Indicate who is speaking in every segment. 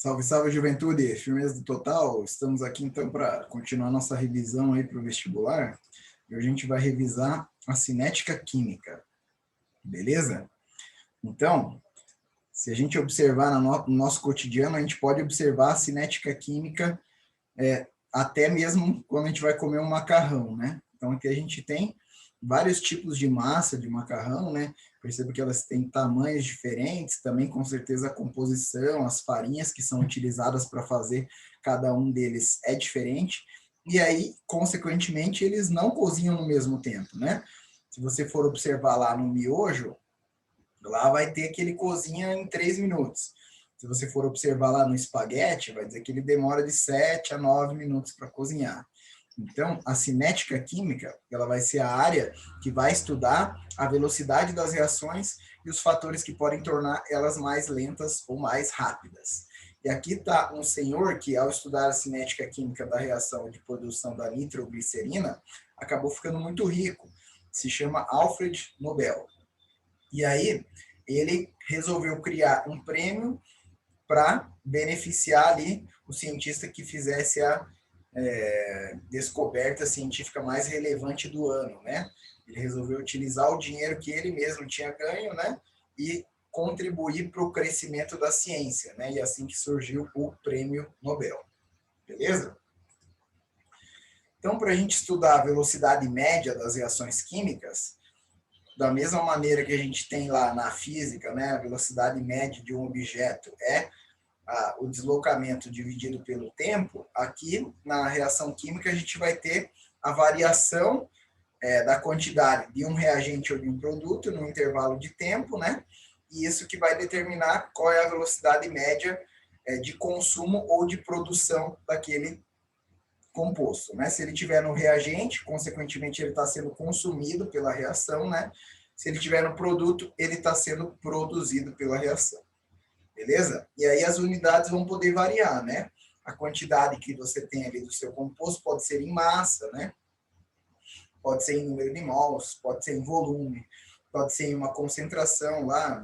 Speaker 1: Salve, salve, juventude! Firmeza do total. Estamos aqui então para continuar nossa revisão aí para o vestibular. E hoje a gente vai revisar a cinética química, beleza? Então, se a gente observar no nosso cotidiano, a gente pode observar a cinética química até mesmo quando a gente vai comer um macarrão, né? Então aqui a gente tem vários tipos de massa de macarrão, né? Percebo que elas têm tamanhos diferentes, também com certeza a composição, as farinhas que são utilizadas para fazer cada um deles é diferente, e aí, consequentemente, eles não cozinham no mesmo tempo, né? Se você for observar lá no miojo, lá vai ter que ele cozinha em 3 minutos. Se você for observar lá no espaguete, vai dizer que ele demora de 7 a 9 minutos para cozinhar. Então, a cinética química, ela vai ser a área que vai estudar a velocidade das reações e os fatores que podem tornar elas mais lentas ou mais rápidas. E aqui está um senhor que, ao estudar a cinética química da reação de produção da nitroglicerina, acabou ficando muito rico. Se chama Alfred Nobel. E aí, ele resolveu criar um prêmio para beneficiar ali o cientista que fizesse a descoberta científica mais relevante do ano, né? Ele resolveu utilizar o dinheiro que ele mesmo tinha ganho, né? E contribuir para o crescimento da ciência, né? E assim que surgiu o Prêmio Nobel, beleza? Então, para a gente estudar a velocidade média das reações químicas, da mesma maneira que a gente tem lá na física, né? A velocidade média de um objeto é o deslocamento dividido pelo tempo, aqui na reação química a gente vai ter a variação da quantidade de um reagente ou de um produto no intervalo de tempo, né? E isso que vai determinar qual é a velocidade média de consumo ou de produção daquele composto, né? Se ele tiver no reagente, consequentemente ele está sendo consumido pela reação, né? Se ele tiver no produto, ele está sendo produzido pela reação. Beleza? E aí as unidades vão poder variar, né? A quantidade que você tem ali do seu composto pode ser em massa, né? Pode ser em número de mols, pode ser em volume, pode ser em uma concentração lá,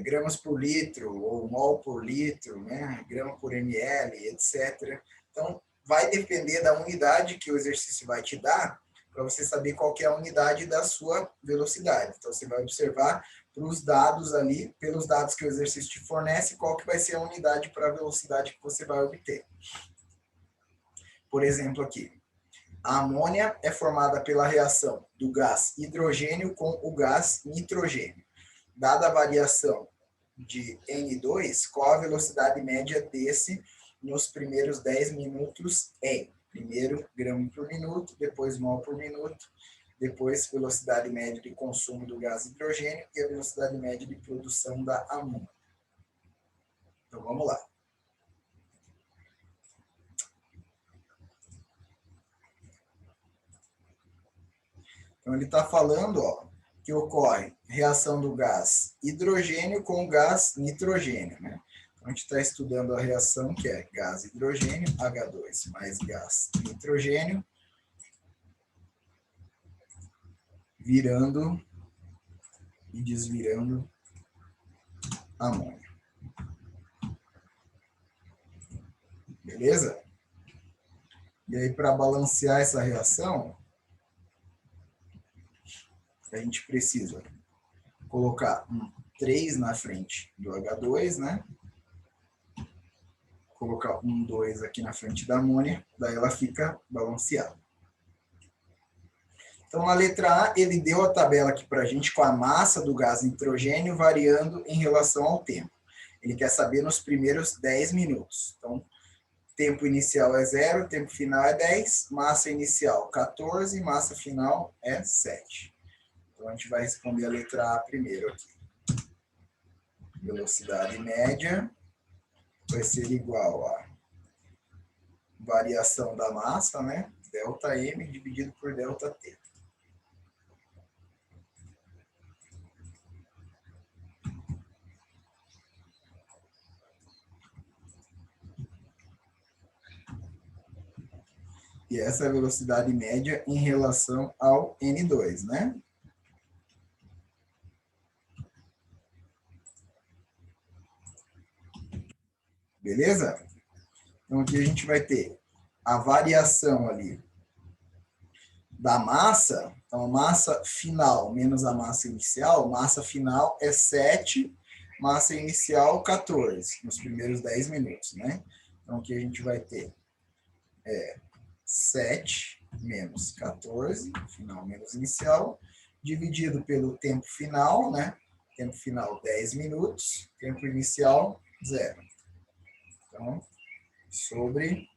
Speaker 1: gramas por litro ou mol por litro, né? Grama por ml, etc. Então, vai depender da unidade que o exercício vai te dar para você saber qual que é a unidade da sua velocidade. Então, você vai observar para os dados ali, pelos dados que o exercício te fornece, qual que vai ser a unidade para a velocidade que você vai obter. Por exemplo, aqui, a amônia é formada pela reação do gás hidrogênio com o gás nitrogênio. Dada a variação de N2, qual a velocidade média desse nos primeiros 10 minutos em? Primeiro, grama por minuto, depois mol por minuto, depois velocidade média de consumo do gás hidrogênio e a velocidade média de produção da amônia. Então, vamos lá. Então, ele está falando que ocorre reação do gás hidrogênio com o gás nitrogênio, né? Então, a gente está estudando a reação que é gás hidrogênio, H2, mais gás nitrogênio, virando e desvirando amônia. Beleza? E aí, para balancear essa reação, a gente precisa colocar um 3 na frente do H2, né? Colocar um 2 aqui na frente da amônia, daí ela fica balanceada. Então, na letra A, ele deu a tabela aqui para a gente com a massa do gás nitrogênio variando em relação ao tempo. Ele quer saber nos primeiros 10 minutos. Então, tempo inicial é 0, tempo final é 10, massa inicial 14, massa final é 7. Então, a gente vai responder a letra A primeiro aqui. Velocidade média vai ser igual a variação da massa, né? Delta M dividido por delta T. E essa é a velocidade média em relação ao N2, né? Beleza? Então, aqui a gente vai ter a variação ali da massa. Então, a massa final menos a massa inicial. Massa final é 7, massa inicial 14, nos primeiros 10 minutos, né? Então, aqui a gente vai ter 7 menos 14, final menos inicial, dividido pelo tempo final, né? Tempo final 10 minutos, tempo inicial 0. Então, sobre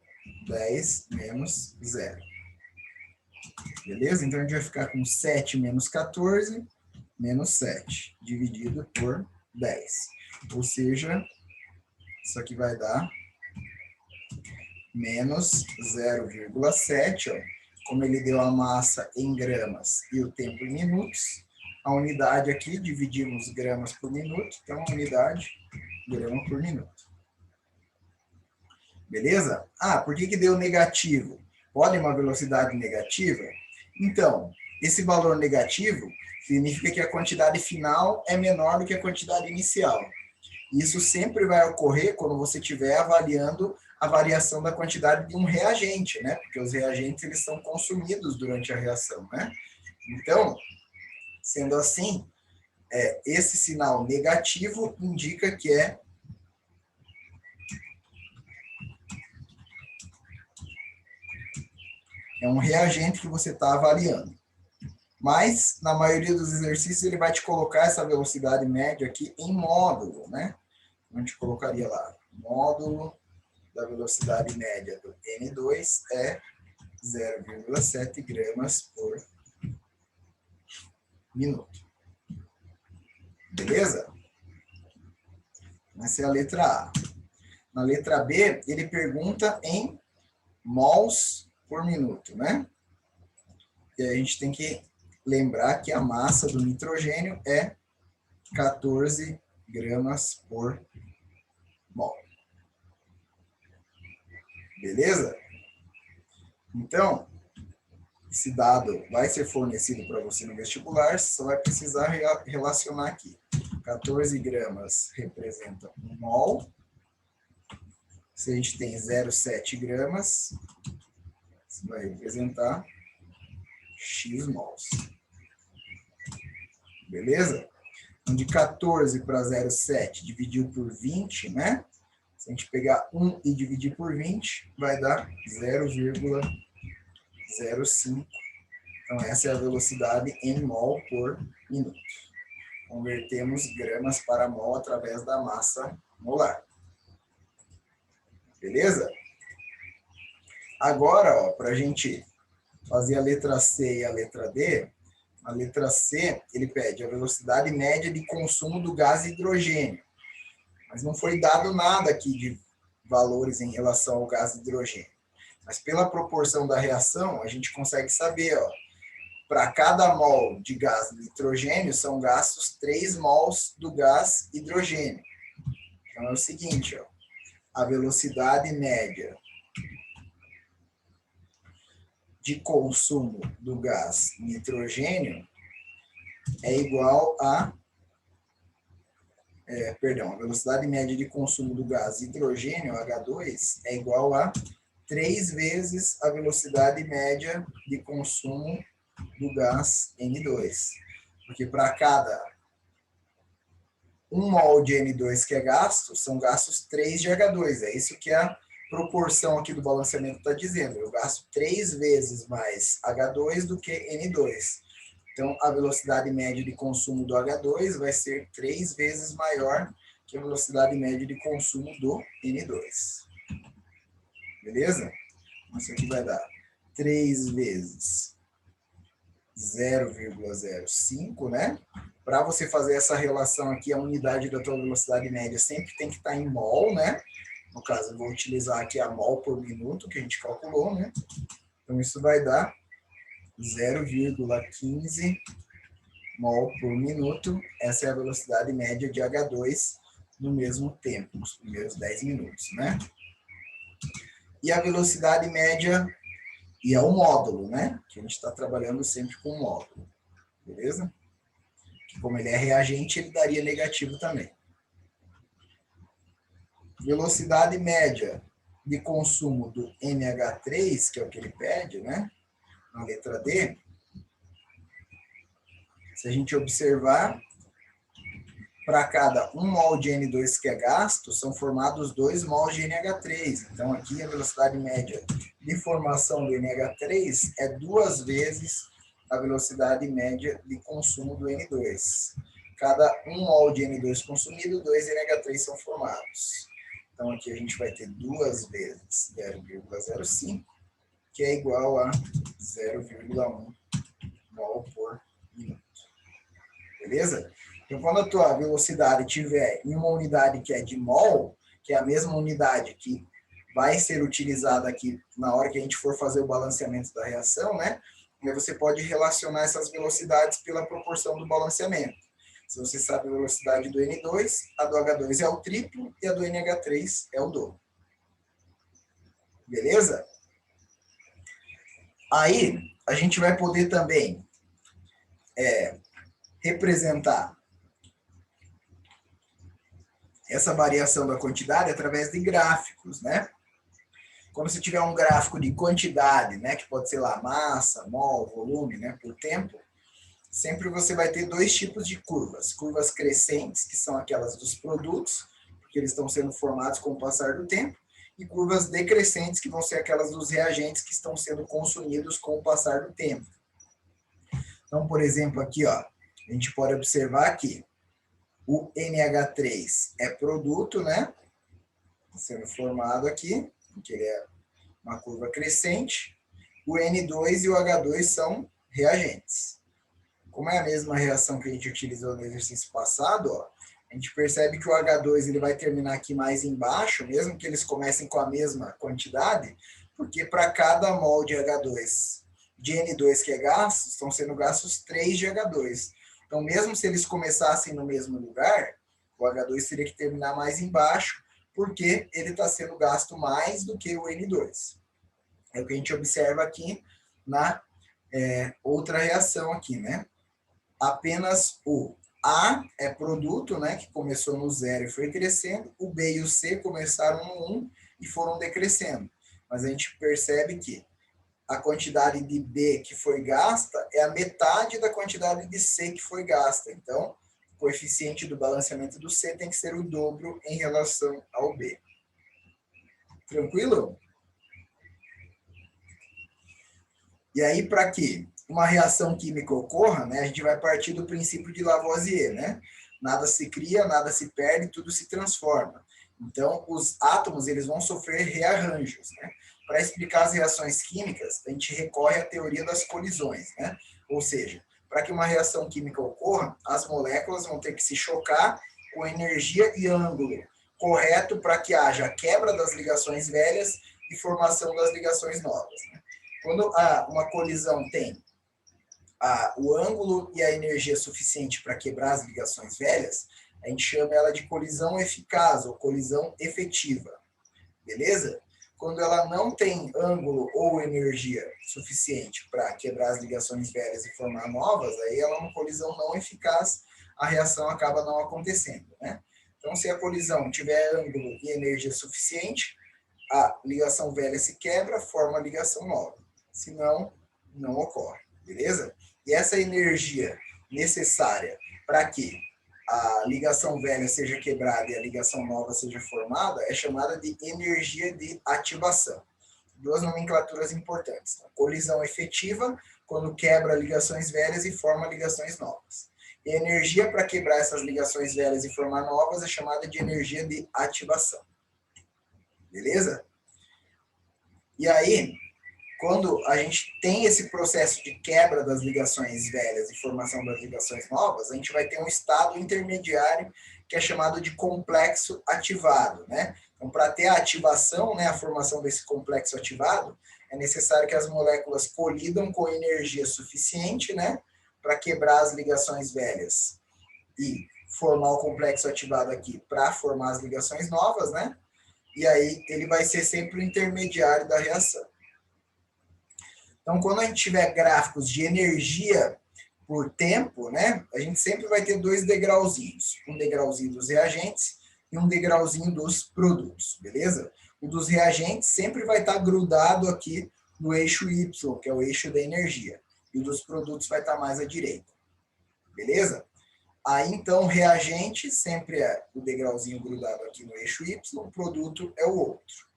Speaker 1: 10 menos 0. Beleza? Então, a gente vai ficar com 7 menos 14, menos 7, dividido por 10. Ou seja, isso aqui vai dar menos 0,7, ó. Como ele deu a massa em gramas e o tempo em minutos, a unidade aqui, dividimos gramas por minuto, então a unidade, grama por minuto. Beleza? Ah, por que deu negativo? Pode uma velocidade negativa? Então, esse valor negativo significa que a quantidade final é menor do que a quantidade inicial. Isso sempre vai ocorrer quando você estiver avaliando a variação da quantidade de um reagente, né? Porque os reagentes eles são consumidos durante a reação, né? Então, sendo assim, esse sinal negativo indica que é um reagente que você está avaliando. Mas, na maioria dos exercícios, ele vai te colocar essa velocidade média aqui em módulo, né? A gente colocaria lá, módulo da velocidade média do N2 é 0,7 gramas por minuto. Beleza? Essa é a letra A. Na letra B, ele pergunta em mols por minuto, né? E aí a gente tem que lembrar que a massa do nitrogênio é 14 gramas por mol. Beleza? Então, esse dado vai ser fornecido para você no vestibular, você só vai precisar relacionar aqui. 14 gramas representa 1 mol. Se a gente tem 0,7 gramas, isso vai representar X mols. Beleza? Então, de 14 para 0,7 dividiu por 20, né? Se a gente pegar 1 e dividir por 20, vai dar 0,05. Então, essa é a velocidade em mol por minuto. Convertemos gramas para mol através da massa molar. Beleza? Agora, para a gente fazer a letra C e a letra D, a letra C, ele pede a velocidade média de consumo do gás hidrogênio. Mas não foi dado nada aqui de valores em relação ao gás hidrogênio. Mas pela proporção da reação, a gente consegue saber, ó, para cada mol de gás nitrogênio, são gastos 3 mols do gás hidrogênio. Então, é o seguinte, ó, a velocidade média de consumo do gás nitrogênio é igual a... a velocidade média de consumo do gás hidrogênio, H2, é igual a 3 vezes a velocidade média de consumo do gás N2. Porque para cada 1 mol de N2 que é gasto, são gastos 3 de H2. É isso que a proporção aqui do balanceamento está dizendo. Eu gasto 3 vezes mais H2 do que N2. Então, a velocidade média de consumo do H2 vai ser 3 vezes maior que a velocidade média de consumo do N2. Beleza? Isso aqui vai dar 3 vezes 0,05, né? Para você fazer essa relação aqui, a unidade da tua velocidade média sempre tem que estar em mol, né? No caso, eu vou utilizar aqui a mol por minuto, que a gente calculou, né? Então, isso vai dar 0,15 mol por minuto. Essa é a velocidade média de H2 no mesmo tempo, nos primeiros 10 minutos, né? E a velocidade média, e é o módulo, né? Que a gente está trabalhando sempre com módulo, beleza? Como ele é reagente, ele daria negativo também. velocidade média de consumo do NH3, que é o que ele pede, né? Na letra D, se a gente observar, para cada 1 mol de N2 que é gasto, são formados 2 mols de NH3. Então, aqui a velocidade média de formação do NH3 é 2 vezes a velocidade média de consumo do N2. Cada 1 mol de N2 consumido, 2 NH3 são formados. Então, aqui a gente vai ter 2 vezes 0,05, que é igual a 0,1 mol por minuto. Beleza? Então, quando a tua velocidade estiver em uma unidade que é de mol, que é a mesma unidade que vai ser utilizada aqui na hora que a gente for fazer o balanceamento da reação, né? E aí você pode relacionar essas velocidades pela proporção do balanceamento. Se você sabe a velocidade do N2, a do H2 é o triplo e a do NH3 é o dobro. Beleza? Aí, a gente vai poder também representar essa variação da quantidade através de gráficos, né? Quando você tiver um gráfico de quantidade, né, que pode ser lá massa, mol, volume, né, por tempo, sempre você vai ter dois tipos de curvas. Curvas crescentes, que são aquelas dos produtos, porque eles estão sendo formados com o passar do tempo, e curvas decrescentes, que vão ser aquelas dos reagentes que estão sendo consumidos com o passar do tempo. Então, por exemplo, aqui, ó, a gente pode observar que o NH3 é produto, né? Sendo formado aqui, porque ele é uma curva crescente. O N2 e o H2 são reagentes. Como é a mesma reação que a gente utilizou no exercício passado, ó, a gente percebe que o H2 ele vai terminar aqui mais embaixo, mesmo que eles comecem com a mesma quantidade, porque para cada mol de H2 de N2 que é gasto, estão sendo gastos 3 de H2. Então, mesmo se eles começassem no mesmo lugar, o H2 teria que terminar mais embaixo, porque ele está sendo gasto mais do que o N2. É o que a gente observa aqui na outra reação aqui, né? Apenas o A é produto, né, que começou no 0 e foi crescendo, o B e o C começaram no 1 e foram decrescendo. Mas a gente percebe que a quantidade de B que foi gasta é a metade da quantidade de C que foi gasta. Então, o coeficiente do balanceamento do C tem que ser o dobro em relação ao B. Tranquilo? E aí, para que uma reação química ocorra, né, a gente vai partir do princípio de Lavoisier, né? Nada se cria, nada se perde, tudo se transforma. Então, os átomos eles vão sofrer rearranjos, né? Para explicar as reações químicas, a gente recorre à teoria das colisões, né? Ou seja, para que uma reação química ocorra, as moléculas vão ter que se chocar com energia e ângulo correto para que haja quebra das ligações velhas e formação das ligações novas, né? Quando uma colisão tem o ângulo e a energia suficiente para quebrar as ligações velhas, a gente chama ela de colisão eficaz ou colisão efetiva. Beleza? Quando ela não tem ângulo ou energia suficiente para quebrar as ligações velhas e formar novas, aí ela é uma colisão não eficaz, a reação acaba não acontecendo, né? Então, se a colisão tiver ângulo e energia suficiente, a ligação velha se quebra, forma a ligação nova. Senão, não ocorre, beleza? E essa energia necessária para que a ligação velha seja quebrada e a ligação nova seja formada é chamada de energia de ativação. Duas nomenclaturas importantes. A colisão efetiva, quando quebra ligações velhas e forma ligações novas. E a energia para quebrar essas ligações velhas e formar novas é chamada de energia de ativação. Beleza? E aí, quando a gente tem esse processo de quebra das ligações velhas e formação das ligações novas, a gente vai ter um estado intermediário que é chamado de complexo ativado, né? Então, para ter a ativação, né, a formação desse complexo ativado, é necessário que as moléculas colidam com energia suficiente, né, para quebrar as ligações velhas e formar o complexo ativado aqui para formar as ligações novas, né? E aí ele vai ser sempre o intermediário da reação. Então, quando a gente tiver gráficos de energia por tempo, né, a gente sempre vai ter dois degrauzinhos. Um degrauzinho dos reagentes e um degrauzinho dos produtos, beleza? O dos reagentes sempre vai estar grudado aqui no eixo Y, que é o eixo da energia. E o dos produtos vai estar mais à direita, beleza? Aí, então, reagente sempre é o degrauzinho grudado aqui no eixo Y, o produto é o outro.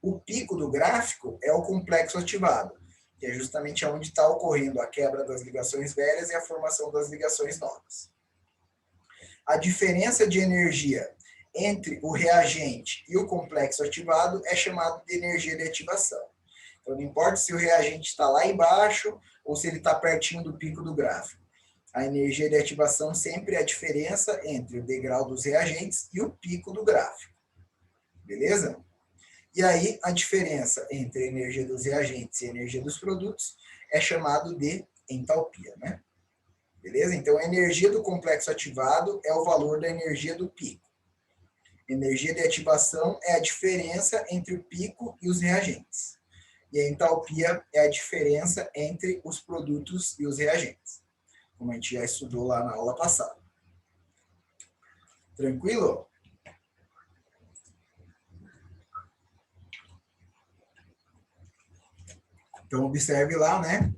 Speaker 1: O pico do gráfico é o complexo ativado, que é justamente onde está ocorrendo a quebra das ligações velhas e a formação das ligações novas. A diferença de energia entre o reagente e o complexo ativado é chamado de energia de ativação. Então, não importa se o reagente está lá embaixo ou se ele está pertinho do pico do gráfico. A energia de ativação sempre é a diferença entre o degrau dos reagentes e o pico do gráfico. Beleza? E aí, a diferença entre a energia dos reagentes e a energia dos produtos é chamado de entalpia, né? Beleza? Então, a energia do complexo ativado é o valor da energia do pico. Energia de ativação é a diferença entre o pico e os reagentes. E a entalpia é a diferença entre os produtos e os reagentes, como a gente já estudou lá na aula passada. Tranquilo? Então, observe lá, né?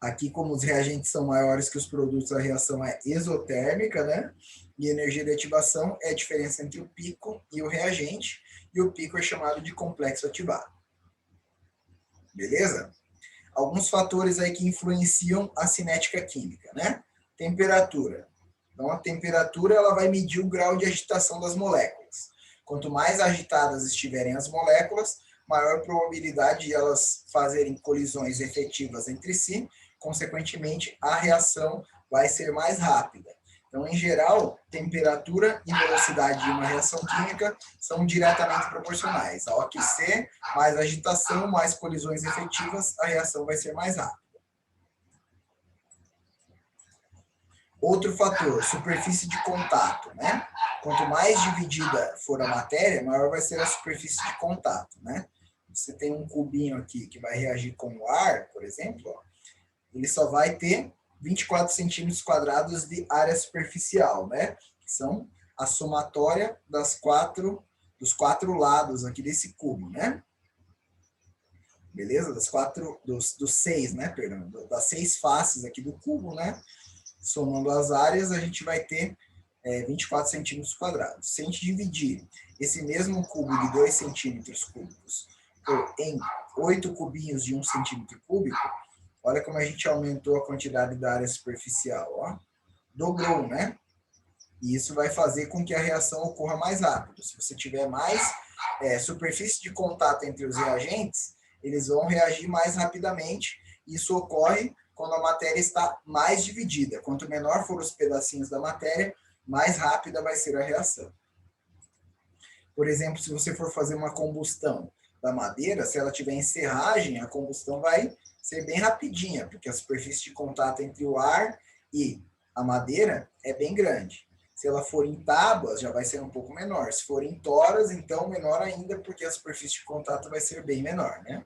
Speaker 1: Aqui, como os reagentes são maiores que os produtos, a reação é exotérmica, né? E a energia de ativação é a diferença entre o pico e o reagente, e o pico é chamado de complexo ativado. Beleza? Alguns fatores aí que influenciam a cinética química, né? Temperatura. Então, a temperatura ela vai medir o grau de agitação das moléculas. Quanto mais agitadas estiverem as moléculas, maior probabilidade de elas fazerem colisões efetivas entre si, consequentemente, a reação vai ser mais rápida. Então, em geral, temperatura e velocidade de uma reação química são diretamente proporcionais. Ao aquecer, mais agitação, mais colisões efetivas, a reação vai ser mais rápida. Outro fator, superfície de contato, né? Quanto mais dividida for a matéria, maior vai ser a superfície de contato, né? Você tem um cubinho aqui que vai reagir com o ar, por exemplo, ó, ele só vai ter 24 centímetros quadrados de área superficial, né? Que são a somatória dos quatro lados aqui desse cubo, né? Beleza? Dos seis, né? Perdão, das 6 faces aqui do cubo, né? Somando as áreas, a gente vai ter 24 centímetros quadrados. Se a gente dividir esse mesmo cubo de 2 centímetros cúbicos em 8 cubinhos de 1 centímetro cúbico, olha como a gente aumentou a quantidade da área superficial, ó. Dobrou, né? E isso vai fazer com que a reação ocorra mais rápido. Se você tiver mais superfície de contato entre os reagentes, eles vão reagir mais rapidamente. Isso ocorre quando a matéria está mais dividida. Quanto menor for os pedacinhos da matéria, mais rápida vai ser a reação. Por exemplo, se você for fazer uma combustão da madeira, se ela tiver em serragem, a combustão vai ser bem rapidinha, porque a superfície de contato entre o ar e a madeira é bem grande. Se ela for em tábuas, já vai ser um pouco menor. Se for em toras, então menor ainda, porque a superfície de contato vai ser bem menor, né?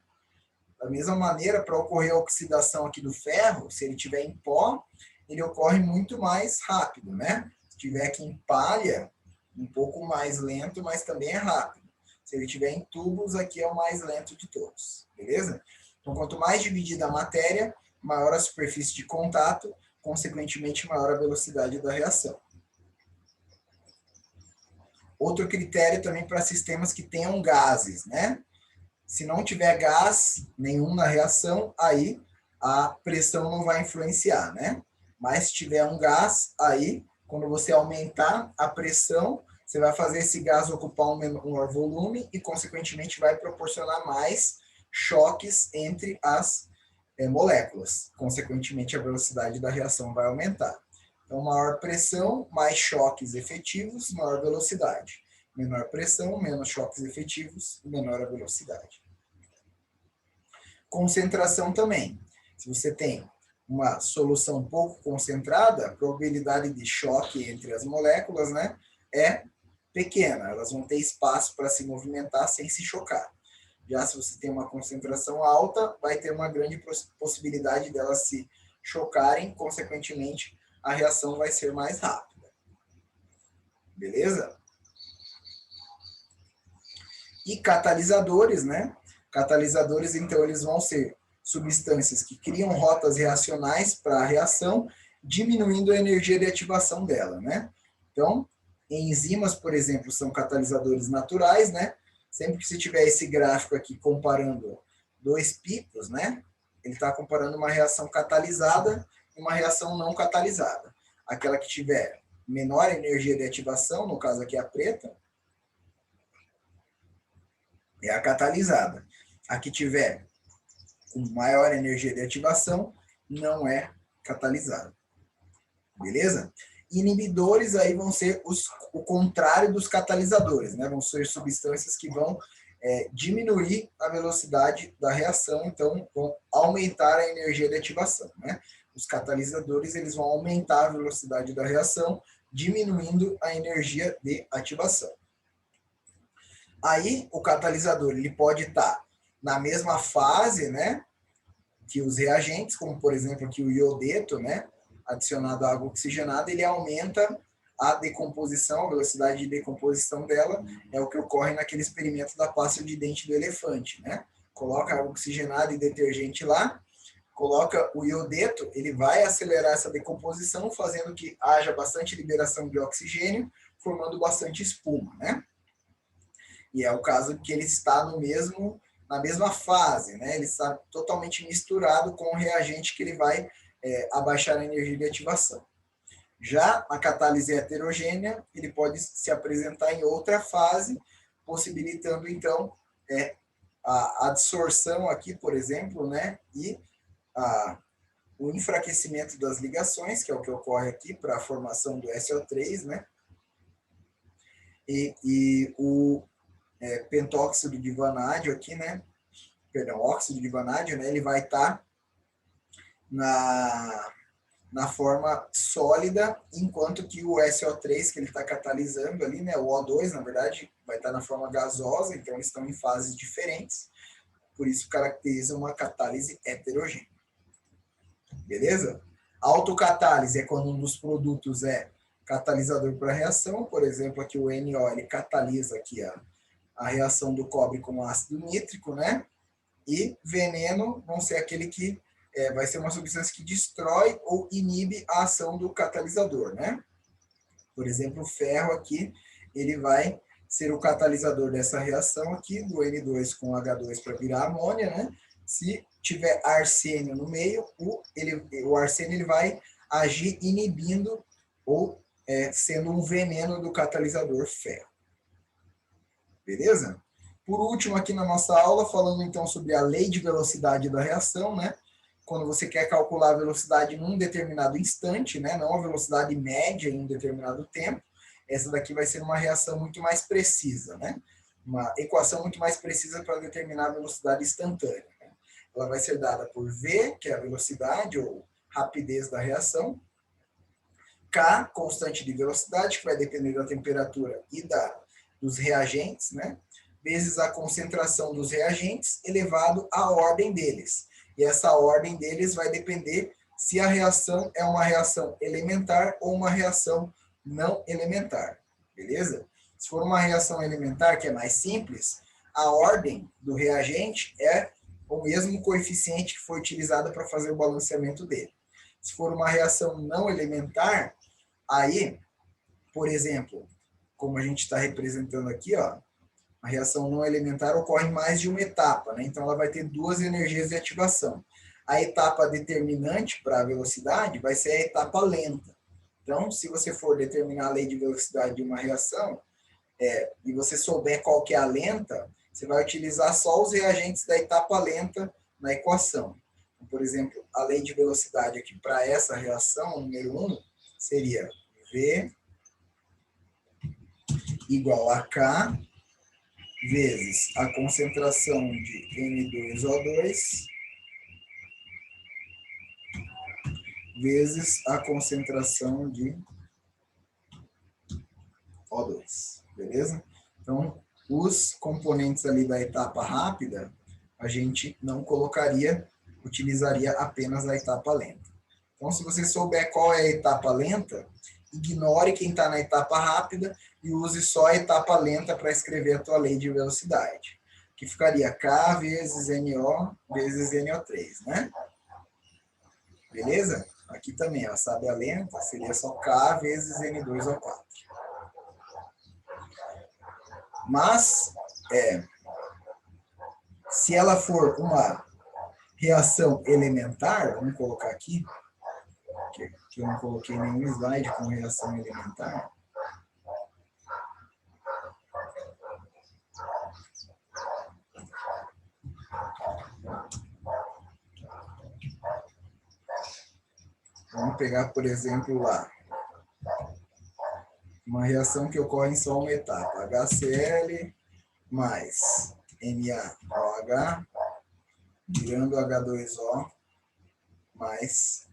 Speaker 1: Da mesma maneira, para ocorrer a oxidação aqui do ferro, se ele estiver em pó, ele ocorre muito mais rápido, né? Se estiver aqui em palha, um pouco mais lento, mas também é rápido. Se ele estiver em tubos, aqui é o mais lento de todos, beleza? Então, quanto mais dividida a matéria, maior a superfície de contato, consequentemente, maior a velocidade da reação. Outro critério também para sistemas que tenham gases, né? Se não tiver gás nenhum na reação, aí a pressão não vai influenciar, né? Mas se tiver um gás, aí, quando você aumentar a pressão, você vai fazer esse gás ocupar um menor volume e, consequentemente, vai proporcionar mais choques entre as moléculas. Consequentemente, a velocidade da reação vai aumentar. Então, maior pressão, mais choques efetivos, maior velocidade. Menor pressão, menos choques efetivos, menor a velocidade. Concentração também. Se você tem uma solução pouco concentrada, a probabilidade de choque entre as moléculas, né, é pequena. Elas vão ter espaço para se movimentar sem se chocar. Já se você tem uma concentração alta, vai ter uma grande possibilidade delas se chocarem, consequentemente, a reação vai ser mais rápida. beleza? E catalisadores, né? Catalisadores, então, eles vão ser substâncias que criam rotas reacionais para a reação, diminuindo a energia de ativação dela, né? Então, enzimas, por exemplo, são catalisadores naturais, né? Sempre que você tiver esse gráfico aqui comparando dois picos, né? Ele está comparando uma reação catalisada e uma reação não catalisada. Aquela que tiver menor energia de ativação, no caso aqui a preta, é a catalisada. A que tiver com maior energia de ativação não é catalisada. Beleza? Inibidores aí vão ser o contrário dos catalisadores, né? Vão ser substâncias que vão diminuir a velocidade da reação, então vão aumentar a energia de ativação, né? Os catalisadores, eles vão aumentar a velocidade da reação, diminuindo a energia de ativação. Aí, o catalisador, ele pode estar na mesma fase, né, que os reagentes, como, por exemplo, aqui o iodeto, né, adicionado à água oxigenada, ele aumenta a decomposição, a velocidade de decomposição dela, é o que ocorre naquele experimento da pasta de dente do elefante, né? Coloca água oxigenada e detergente lá, coloca o iodeto, ele vai acelerar essa decomposição, fazendo que haja bastante liberação de oxigênio, formando bastante espuma, né? E é o caso que ele está na mesma fase, né? Ele está totalmente misturado com o reagente que ele vai abaixar a energia de ativação. Já a catálise heterogênea, ele pode se apresentar em outra fase, possibilitando, então, a adsorção aqui, por exemplo, né? E o enfraquecimento das ligações, que é o que ocorre aqui para a formação do SO3, né? E o pentóxido de vanádio aqui, né? Perdão, óxido de vanádio, né? Ele vai estar na forma sólida, enquanto que o SO3 que ele está catalisando ali, né? O O2, na verdade, vai estar na forma gasosa, então eles estão em fases diferentes, por isso caracteriza uma catálise heterogênea. Beleza? A autocatálise é quando um dos produtos é catalisador para a reação, por exemplo, aqui o NO, ele catalisa aqui a reação do cobre com ácido nítrico, né? E veneno vão ser aquele que vai ser uma substância que destrói ou inibe a ação do catalisador, né? Por exemplo, o ferro aqui, ele vai ser o catalisador dessa reação aqui, do N2 com H2 para virar amônia, né? Se tiver arsênio no meio, o arsênio ele vai agir inibindo ou sendo um veneno do catalisador ferro. Beleza? Por último, aqui na nossa aula, falando então sobre a lei de velocidade da reação, né? Quando você quer calcular a velocidade num determinado instante, né? Não a velocidade média em um determinado tempo, essa daqui vai ser uma reação muito mais precisa, né? Uma equação muito mais precisa para determinar a velocidade instantânea. Né? Ela vai ser dada por V, que é a velocidade ou rapidez da reação, K, constante de velocidade, que vai depender da temperatura e dos reagentes, né? Vezes a concentração dos reagentes elevado à ordem deles. E essa ordem deles vai depender se a reação é uma reação elementar ou uma reação não elementar. Beleza? Se for uma reação elementar, que é mais simples, a ordem do reagente é o mesmo coeficiente que foi utilizado para fazer o balanceamento dele. Se for uma reação não elementar, aí, por exemplo, como a gente está representando aqui, ó, a reação não elementar ocorre em mais de uma etapa, né? Então ela vai ter duas energias de ativação. A etapa determinante para a velocidade vai ser a etapa lenta. Então, se você for determinar a lei de velocidade de uma reação, e você souber qual que é a lenta, você vai utilizar só os reagentes da etapa lenta na equação. Então, por exemplo, a lei de velocidade aqui para essa reação, número 1, seria V igual a K vezes a concentração de N2O2 vezes a concentração de O2, beleza? Então, os componentes ali da etapa rápida, a gente não colocaria, utilizaria apenas a etapa lenta. Então, se você souber qual é a etapa lenta, ignore quem está na etapa rápida e use só a etapa lenta para escrever a tua lei de velocidade, que ficaria K vezes NO vezes NO3, né? Beleza? Aqui também, ela sabe a lenta, seria só K vezes N2O4. Mas, se ela for uma reação elementar, vamos colocar aqui, que eu não coloquei nenhum slide com reação elementar. Vamos pegar, por exemplo, lá. Uma reação que ocorre em só uma etapa. HCl mais NaOH virando H2O mais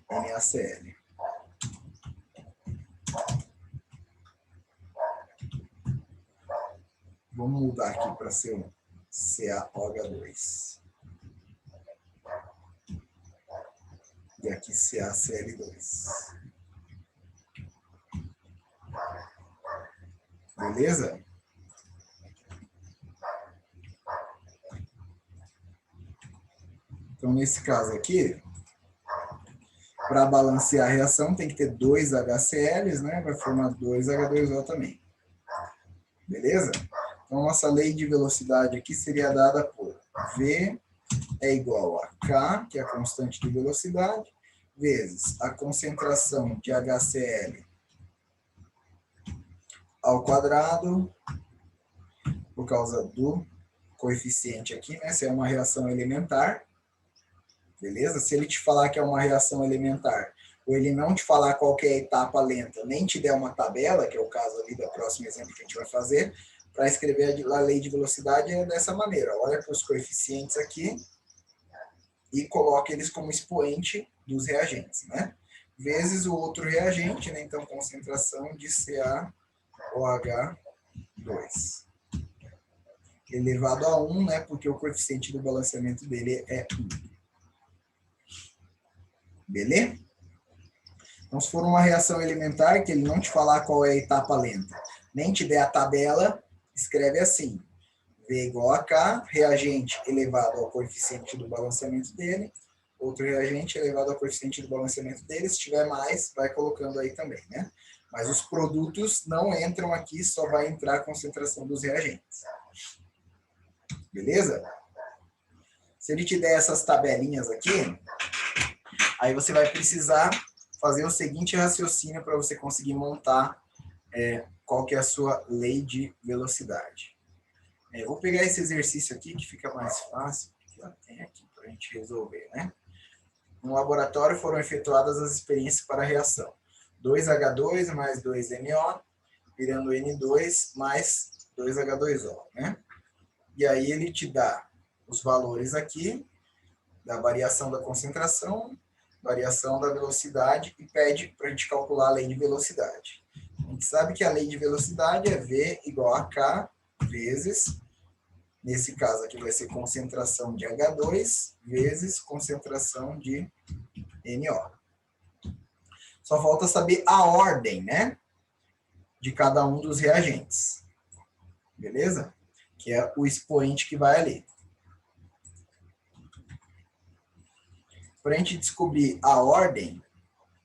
Speaker 1: NaCl. Vamos mudar aqui para ser um CaOH2. E aqui CaCl2. Beleza? Então, nesse caso aqui, para balancear a reação, tem que ter 2 HCl, né? Vai formar 2 H2O também. Beleza? Então, nossa lei de velocidade aqui seria dada por V é igual a K, que é a constante de velocidade, vezes a concentração de HCl ao quadrado, por causa do coeficiente aqui, né? Se é uma reação elementar, beleza? Se ele te falar que é uma reação elementar, ou ele não te falar qual que é a etapa lenta, nem te der uma tabela, que é o caso ali do próximo exemplo que a gente vai fazer, para escrever a lei de velocidade é dessa maneira. Olha para os coeficientes aqui e coloca eles como expoente dos reagentes, né? Vezes o outro reagente, né? Então, concentração de CaOH2 elevado a 1, né? Porque o coeficiente do balanceamento dele é 1. Beleza? Então, se for uma reação elementar, que ele não te falar qual é a etapa lenta, nem te der a tabela, escreve assim: V igual a K, reagente elevado ao coeficiente do balanceamento dele, outro reagente elevado ao coeficiente do balanceamento dele, se tiver mais, vai colocando aí também, né? Mas os produtos não entram aqui, só vai entrar a concentração dos reagentes. Beleza? Se ele te der essas tabelinhas aqui, aí você vai precisar fazer o seguinte raciocínio para você conseguir montar qual que é a sua lei de velocidade. Vou pegar esse exercício aqui que fica mais fácil, que já tem aqui para a gente resolver, né? No laboratório foram efetuadas as experiências para a reação. 2H2 mais 2NO, virando N2 mais 2H2O, né? E aí ele te dá os valores aqui, da variação da concentração, variação da velocidade, e pede para a gente calcular a lei de velocidade. A gente sabe que a lei de velocidade é V igual a K vezes, nesse caso aqui vai ser concentração de H2 vezes concentração de NO. Só falta saber a ordem, né, de cada um dos reagentes. Beleza? Que é o expoente que vai ali. Para a gente descobrir a ordem,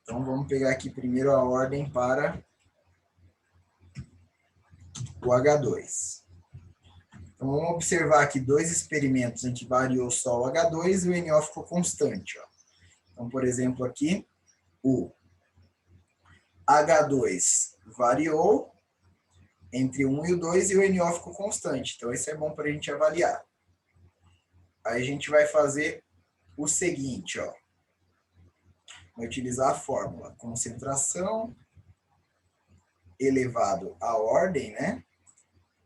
Speaker 1: então vamos pegar aqui primeiro a ordem para o H2. Então vamos observar aqui dois experimentos em que variou só o H2 e o NO ficou constante. Ó. Então, por exemplo, aqui, o H2 variou entre 1 e o 2 e o NO ficou constante. Então, isso é bom para a gente avaliar. Aí a gente vai fazer o seguinte, ó. Vai utilizar a fórmula concentração elevado à ordem, né?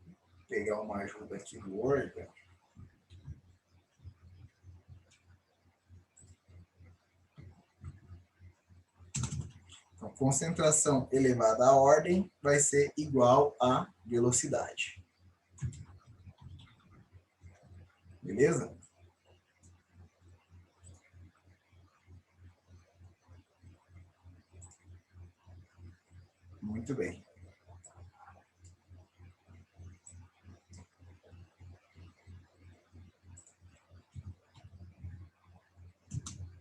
Speaker 1: Vou pegar uma ajuda aqui do Word. Então, concentração elevada à ordem vai ser igual a velocidade. Beleza? Muito bem.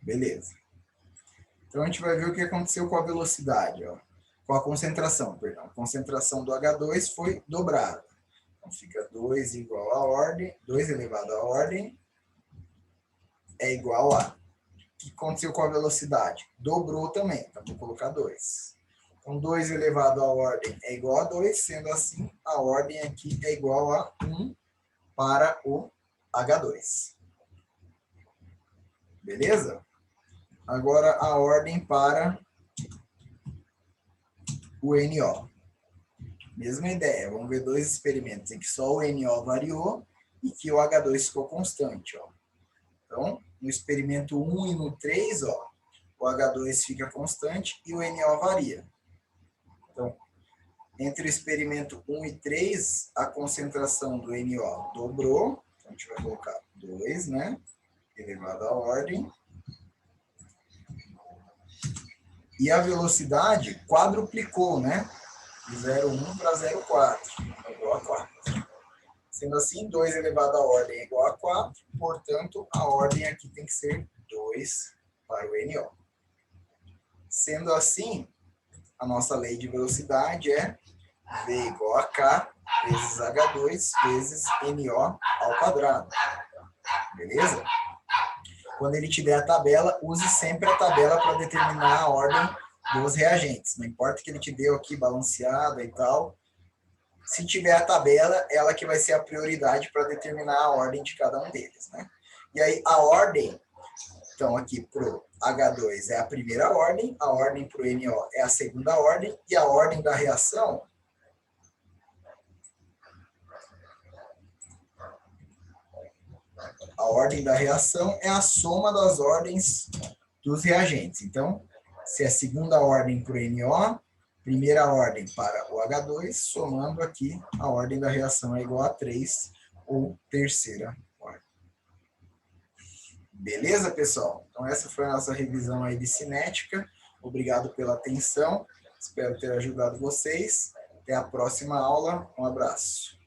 Speaker 1: Beleza. Então, a gente vai ver o que aconteceu com a velocidade, ó. Com a concentração, perdão. A concentração do H2 foi dobrada. Então, fica 2 igual a ordem, 2 elevado à ordem é igual a... O que aconteceu com a velocidade? Dobrou também, então vou colocar 2. Então, 2 elevado à ordem é igual a 2, sendo assim, a ordem aqui é igual a 1 para o H2. Beleza? Agora, a ordem para o NO. Mesma ideia, vamos ver dois experimentos em que só o NO variou e que o H2 ficou constante. Ó. Então, no experimento 1 e no 3, ó, o H2 fica constante e o NO varia. Então, entre o experimento 1 e 3, a concentração do NO dobrou. Então, a gente vai colocar 2, né? Elevado à ordem. E a velocidade quadruplicou, né? De 0,1 para 0,4, igual a 4. Sendo assim, 2 elevado à ordem é igual a 4, portanto, a ordem aqui tem que ser 2 para o NO. Sendo assim, a nossa lei de velocidade é V igual a K vezes H2 vezes NO ao quadrado. Beleza? Quando ele te der a tabela, use sempre a tabela para determinar a ordem dos reagentes. Não importa que ele te deu aqui balanceada e tal. Se tiver a tabela, ela que vai ser a prioridade para determinar a ordem de cada um deles, né? E aí, a ordem, então aqui para o H2 é a primeira ordem, a ordem para o NO é a segunda ordem, e a ordem da reação é a soma das ordens dos reagentes. Então, se é segunda ordem para o NO, primeira ordem para o H2, somando aqui, a ordem da reação é igual a 3, ou terceira ordem. Beleza, pessoal? Então, essa foi a nossa revisão aí de cinética. Obrigado pela atenção. Espero ter ajudado vocês. Até a próxima aula. Um abraço.